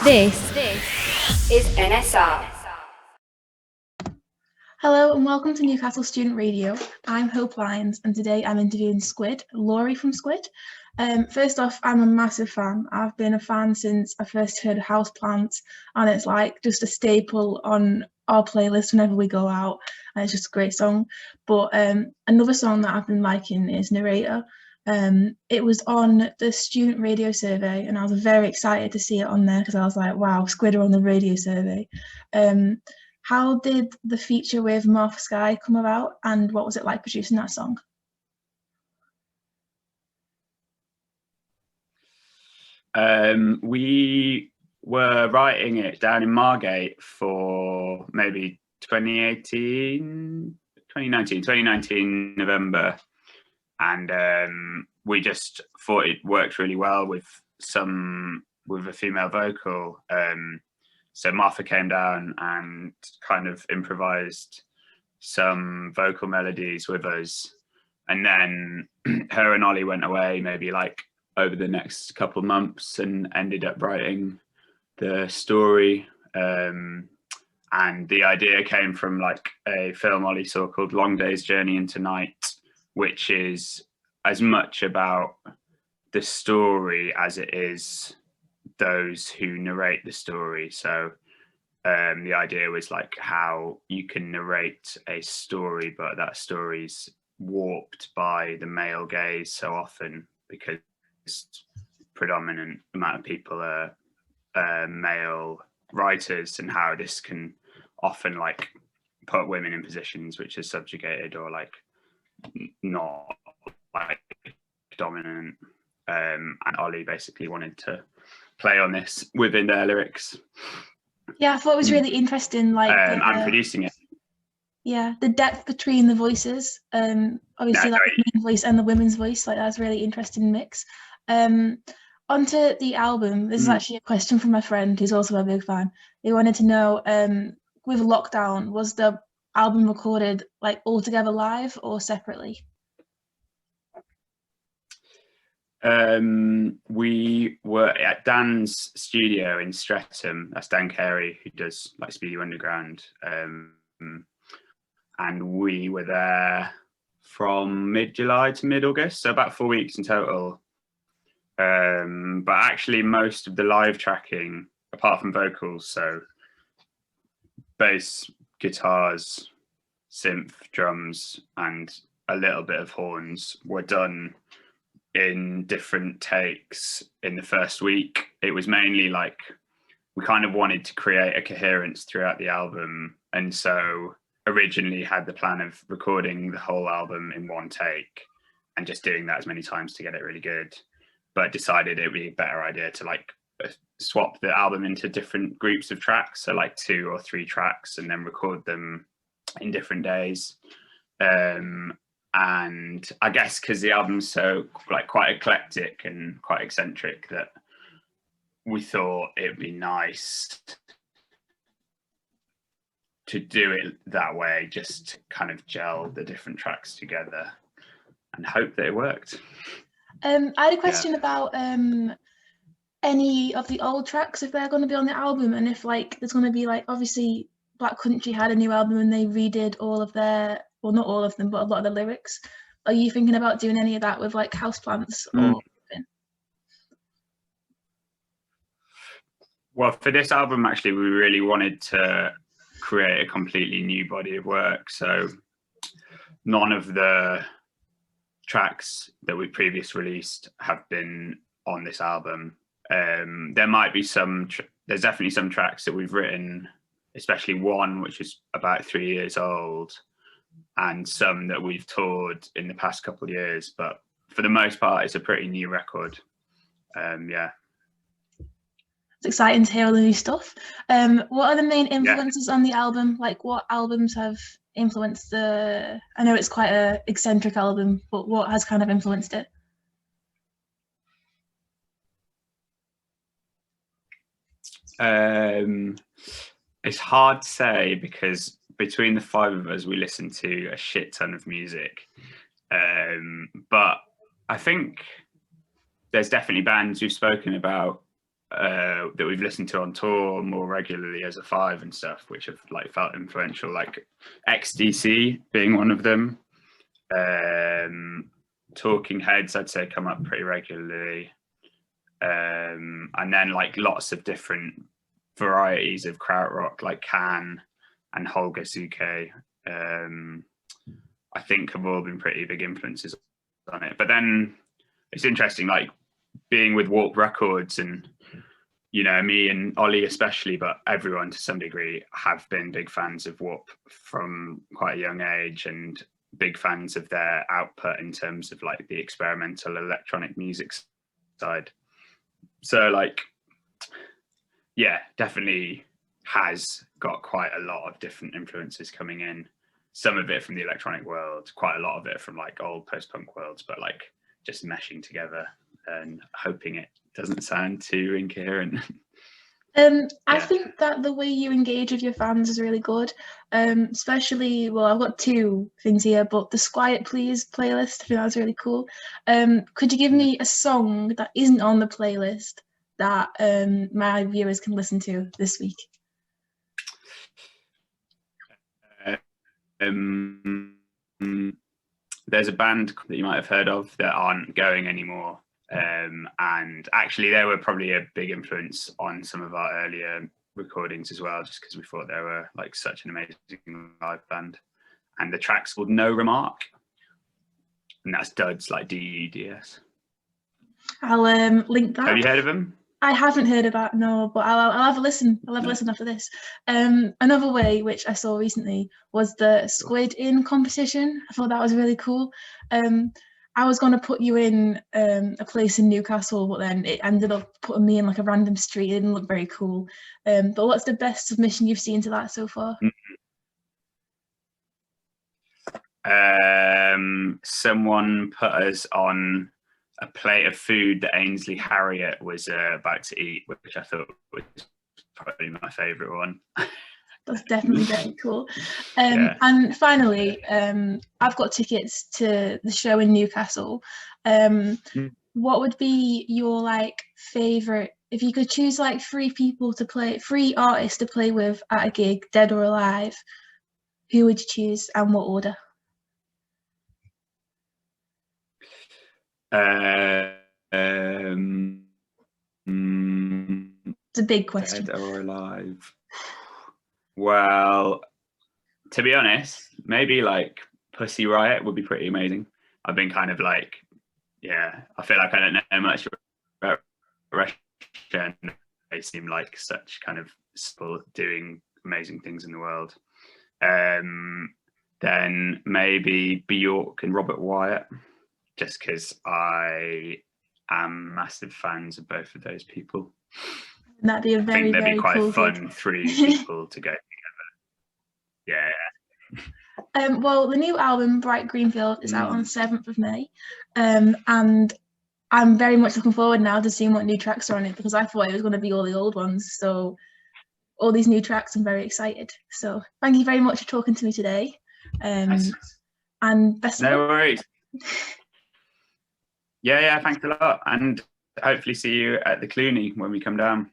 This is NSR. Hello and welcome to Newcastle Student Radio. I'm Hope Lynes and today I'm interviewing Squid, Laurie from Squid. First off, I'm a massive fan. I've been a fan since I first heard Houseplants, and it's like just a staple on our playlist whenever we go out, and it's just a great song. But another song that I've been liking is Narrator. It was on the student radio survey and I was very excited to see it on there because I was like, wow, Squid are on the radio survey. How did the feature with Martha Sky come about and what was it like producing that song? We were writing it down in Margate for maybe 2019 November, and we just thought it worked really well with a female vocal. So Martha came down and kind of improvised some vocal melodies with us, and then her and Ollie went away maybe like over the next couple of months and ended up writing the story. And the idea came from like a film Ollie saw called Long Day's Journey into Night, which is as much about the story as it is those who narrate the story. So the idea was like how you can narrate a story, but that story's warped by the male gaze so often because predominant amount of people are male writers, and how this can often like put women in positions which are subjugated or like not like dominant. And Ollie basically wanted to play on this within their lyrics. Yeah, I thought it was really interesting. Like, I'm producing it. Yeah, the depth between the voices. Obviously, like the main voice and the women's voice. Like that's a really interesting mix. Onto the album. This is actually a question from my friend who's also a big fan. He wanted to know, with lockdown, was the album recorded like all together live or separately? We were at Dan's studio in Streatham. That's Dan Carey, who does like Speedy Underground. And we were there from mid-July to mid-August, so about 4 weeks in total. But actually most of the live tracking, apart from vocals, so bass, guitars, synth, drums, and a little bit of horns, were done in different takes in the first week. It was mainly like we kind of wanted to create a coherence throughout the album, and so originally had the plan of recording the whole album in one take and just doing that as many times to get it really good, but decided it would be a better idea to like swap the album into different groups of tracks, so like 2 or 3 tracks, and then record them in different days. And I guess because the album's so like quite eclectic and quite eccentric, that we thought it'd be nice to do it that way, just to kind of gel the different tracks together and hope that it worked. I had a question about any of the old tracks, if they're going to be on the album, and if like there's going to be like, obviously Black Country had a new album and they redid all of their, well, not all of them, but a lot of the lyrics. Are you thinking about doing any of that with like Houseplants or? Well, for this album, actually, we really wanted to create a completely new body of work. So none of the tracks that we previously released have been on this album. There might be there's definitely some tracks that we've written, especially one which is about 3 years old, and some that we've toured in the past couple of years. But for the most part, it's a pretty new record. Yeah. It's exciting to hear all the new stuff. What are the main influences on the album? Like, what albums have influenced I know it's quite an eccentric album, but what has kind of influenced it? It's hard to say because between the 5 of us, we listen to a shit ton of music. But I think there's definitely bands we've spoken about that we've listened to on tour more regularly as a five and stuff, which have like felt influential, like XDC being one of them. Talking Heads, I'd say, come up pretty regularly. And then like lots of different varieties of krautrock, like Can and Holger Suke, I think have all been pretty big influences on it. But then it's interesting, like being with Warp Records, and you know, me and Ollie especially, but everyone to some degree, have been big fans of Warp from quite a young age, and big fans of their output in terms of like the experimental electronic music side. So like, yeah, definitely has got quite a lot of different influences coming in. Some of it from the electronic world, quite a lot of it from like old post-punk worlds, but like just meshing together and hoping it doesn't sound too incoherent. I think that the way you engage with your fans is really good. Especially, well, I've got two things here, but the Squiet Please playlist, I think that's really cool. Could you give me a song that isn't on the playlist that my viewers can listen to this week? There's a band that you might have heard of that aren't going anymore. And actually they were probably a big influence on some of our earlier recordings as well, just because we thought they were like such an amazing live band. And the track's called No Remark, and that's Duds, like Duds. I'll link that. Have you heard of them? I haven't heard of that, no, but I'll have a listen. I'll have a listen after this. Another way, which I saw recently, was the Squid in competition. I thought that was really cool. I was going to put you in a place in Newcastle, but then it ended up putting me in like a random street. It didn't look very cool. But what's the best submission you've seen to that so far? Someone put us on a plate of food that Ainsley Harriott was about to eat, which I thought was probably my favourite one. That's definitely very cool. And finally, I've got tickets to the show in Newcastle. What would be your like favourite, if you could choose like three artists to play with at a gig, dead or alive, who would you choose and what order? It's a big question. Dead or alive? Well, to be honest, maybe like Pussy Riot would be pretty amazing. I've been kind of like, I feel like I don't know much about Russia. They seem like such kind of people doing amazing things in the world. Then maybe Bjork and Robert Wyatt, just because I am massive fans of both of those people. That'd be a very, I think they'd be quite cool fun gig. 3 people to go together. Yeah. Well, the new album Bright Greenfield is out on the 7th of May, and I'm very much looking forward now to seeing what new tracks are on it, because I thought it was going to be all the old ones. So all these new tracks, I'm very excited. So thank you very much for talking to me today. Nice. And best of luck. No worries. Yeah, thanks a lot. And hopefully see you at the Clooney when we come down.